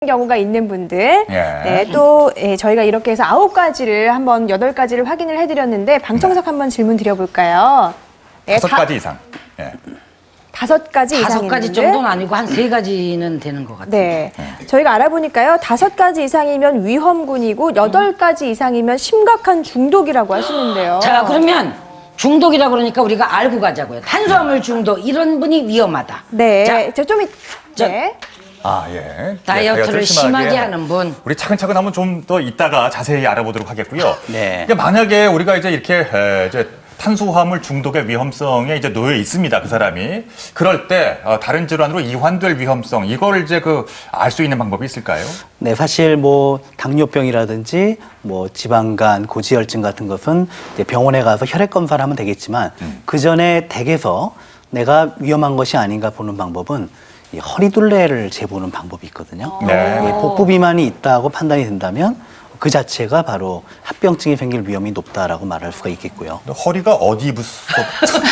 경우가 있는 분들, 예. 네, 또 저희가 이렇게 해서 9가지를 한번 8가지를 확인을 해드렸는데 방청석 한번 질문 드려볼까요? 네, 5가지 이상. 예. 5가지 이상인데 5가지 정도는 아니고 한 3가지는 되는 것 같아요. 네, 저희가 알아보니까요 5가지 이상이면 위험군이고 8가지 이상이면 심각한 중독이라고 하시는데요. 자, 그러면 중독이라 그러니까 우리가 알고 가자고요. 탄수화물 중독 이런 분이 위험하다. 네, 자, 네. 아, 예. 다이어트를 심하게 하는 분. 우리 차근차근 한번 좀 더 이따가 자세히 알아보도록 하겠고요. 네. 그러니까 만약에 우리가 이제 이렇게 이제 탄수화물 중독의 위험성에 이제 놓여 있습니다. 그 사람이. 그럴 때 다른 질환으로 이환될 위험성 이걸 이제 알 수 있는 방법이 있을까요? 네, 사실 뭐 당뇨병이라든지 뭐 지방간, 고지혈증 같은 것은 이제 병원에 가서 혈액 검사를 하면 되겠지만 그 전에 댁에서 내가 위험한 것이 아닌가 보는 방법은 이 허리둘레를 재보는 방법이 있거든요. 네. 이 복부 비만이 있다고 판단이 된다면 그 자체가 바로 합병증이 생길 위험이 높다라고 말할 수가 있겠고요. 허리가 어디부터?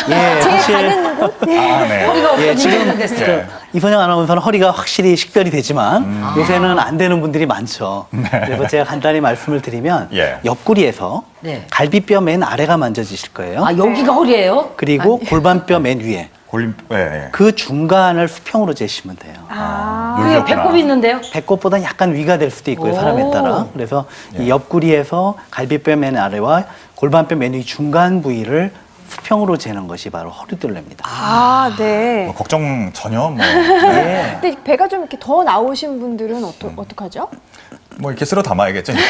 예, 제일 가는 곳? 아, 네. 허리가 예, 없어진 지금 됐어요. 이선영 아나운서는 허리가 확실히 식별이 되지만 요새는 안 되는 분들이 많죠. 그래서 제가 간단히 말씀을 드리면 예. 옆구리에서 네. 갈비뼈 맨 아래가 만져지실 거예요. 아, 여기가 허리예요? 그리고 골반뼈 맨 위에 예. 그 중간을 수평으로 재시면 돼요. 그게 여기였구나. 배꼽이 있는데요? 배꼽보다 약간 위가 될 수도 있고요, 사람에 따라. 그래서 이 옆구리에서 갈비뼈 맨 아래와 골반뼈 맨 위 중간 부위를 수평으로 재는 것이 바로 허리둘레입니다. 아, 네. 뭐 걱정 전혀 뭐, 예. 근데 배가 좀 이렇게 더 나오신 분들은 어떡하죠? 뭐 이렇게 쓸어 담아야겠죠. 이렇게.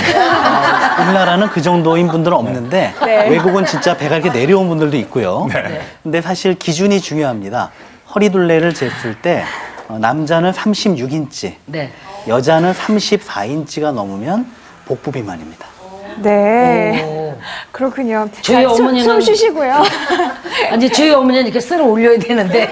우리나라는 그 정도인 분들은 없는데 네. 외국은 진짜 배가 이렇게 내려온 분들도 있고요. 근데 사실 기준이 중요합니다. 허리둘레를 쟀을 때 남자는 36인치, 네. 여자는 34인치가 넘으면 복부 비만입니다. 네. 그렇군요. 저희 자, 어머니는- 숨 쉬시고요. 아니, 저희 어머니는 이렇게 쓸어 올려야 되는데.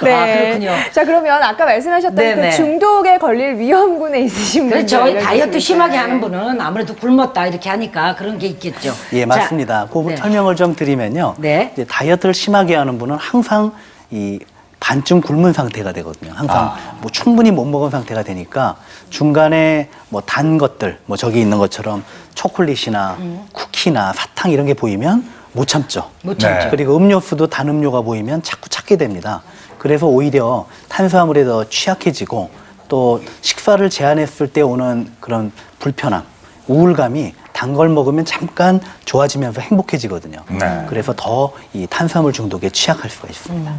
네. 아, 그렇군요. 자, 그러면 아까 말씀하셨던 네네. 그 중독에 걸릴 위험군에 있으신 분들. 그렇죠. 이런 다이어트 게 심하게 있을까요? 하는 분은 아무래도 굶었다 이렇게 하니까 그런 게 있겠죠. 예, 자, 맞습니다. 그 네. 설명을 좀 드리면요. 네. 이제 다이어트를 심하게 하는 분은 항상 이 반쯤 굶은 상태가 되거든요. 항상 뭐 충분히 못 먹은 상태가 되니까 중간에 뭐 단 것들, 뭐 저기 있는 것처럼 초콜릿이나 쿠키나 사탕 이런 게 보이면 못 참죠. 못 참죠. 네. 그리고 음료수도 단 음료가 보이면 자꾸 찾게 됩니다. 그래서 오히려 탄수화물에 더 취약해지고 또 식사를 제한했을 때 오는 그런 불편함, 우울감이 단 걸 먹으면 잠깐 좋아지면서 행복해지거든요. 네. 그래서 더 이 탄수화물 중독에 취약할 수가 있습니다.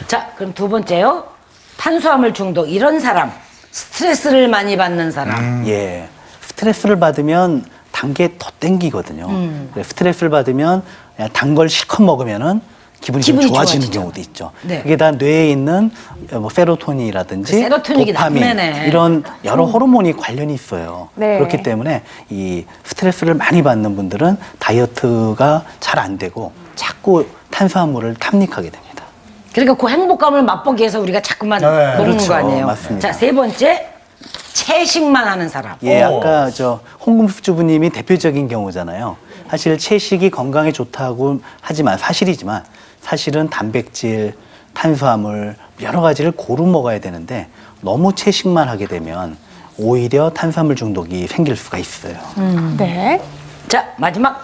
자, 그럼 두 번째요. 탄수화물 중독 이런 사람, 스트레스를 많이 받는 사람. 예, 스트레스를 받으면 단 게 더 땡기거든요. 그래서 스트레스를 받으면 그냥 단 걸 실컷 먹으면은 기분이 좀 기분이 좋아지는 좋아지죠. 경우도 있죠. 네. 그게 다 뇌에 있는 뭐 세로토닌이라든지 그 세로토닌이 도파민 나쁘네. 이런 여러 호르몬이 관련이 있어요. 네. 그렇기 때문에 이 스트레스를 많이 받는 분들은 다이어트가 잘 안 되고 자꾸 탄수화물을 탐닉하게 됩니다. 그러니까 그 행복감을 맛보기 위해서 우리가 자꾸만 네. 먹는 그렇죠. 거 아니에요. 맞습니다. 자, 세 번째. 채식만 하는 사람. 예, 오. 아까 저 홍금숙 주부님이 대표적인 경우잖아요. 사실 채식이 건강에 좋다고 하지만 사실은 단백질, 탄수화물 여러 가지를 고루 먹어야 되는데 너무 채식만 하게 되면 오히려 탄수화물 중독이 생길 수가 있어요. 네. 자, 마지막.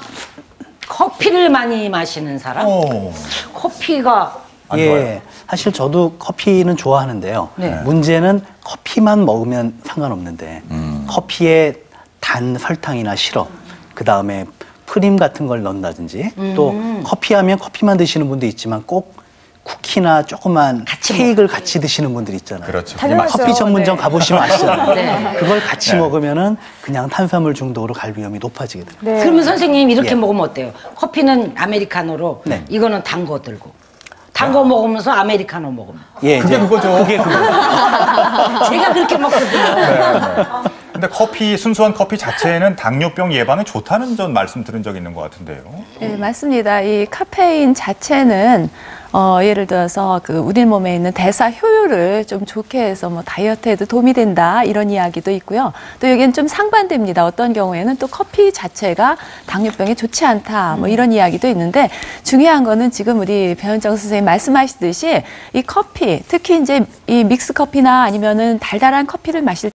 커피를 많이 마시는 사람. 오. 커피가 안 예, 좋아요. 사실 저도 커피는 좋아하는데요. 네. 문제는 커피만 먹으면 상관없는데 커피에 단 설탕이나 시럽, 그 다음에 프림 같은 걸 넣는다든지 또 커피하면 커피만 드시는 분도 있지만 꼭 쿠키나 조그만 같이 케이크를 같이 드시는 분들 있잖아요. 그렇죠. 당연하죠. 커피 전문점 네. 가보시면 아시잖아요. 네. 그걸 같이 네. 먹으면은 그냥 탄수화물 중독으로 갈 위험이 높아지게 됩니다. 네. 그러면 선생님 이렇게 예. 먹으면 어때요? 커피는 아메리카노로 네. 이거는 단 거 들고 단 거 먹으면서 아메리카노 먹으면 예, 그게 이제 그거죠. 그게 그거. 제가 그렇게 먹거든요. 네. 근데 순수한 커피 자체는 당뇨병 예방에 좋다는 전 말씀 들은 적 있는 것 같은데요. 네, 맞습니다. 이 카페인 자체는 예를 들어서 그 우리 몸에 있는 대사 효율을 좀 좋게 해서 뭐 다이어트에도 도움이 된다 이런 이야기도 있고요. 또 여기는 좀 상반됩니다. 어떤 경우에는 또 커피 자체가 당뇨병에 좋지 않다 뭐 이런 이야기도 있는데 중요한 거는 지금 우리 배현정 선생님 말씀하시듯이 이 커피 특히 이제 이 믹스 커피나 아니면은 달달한 커피를 마실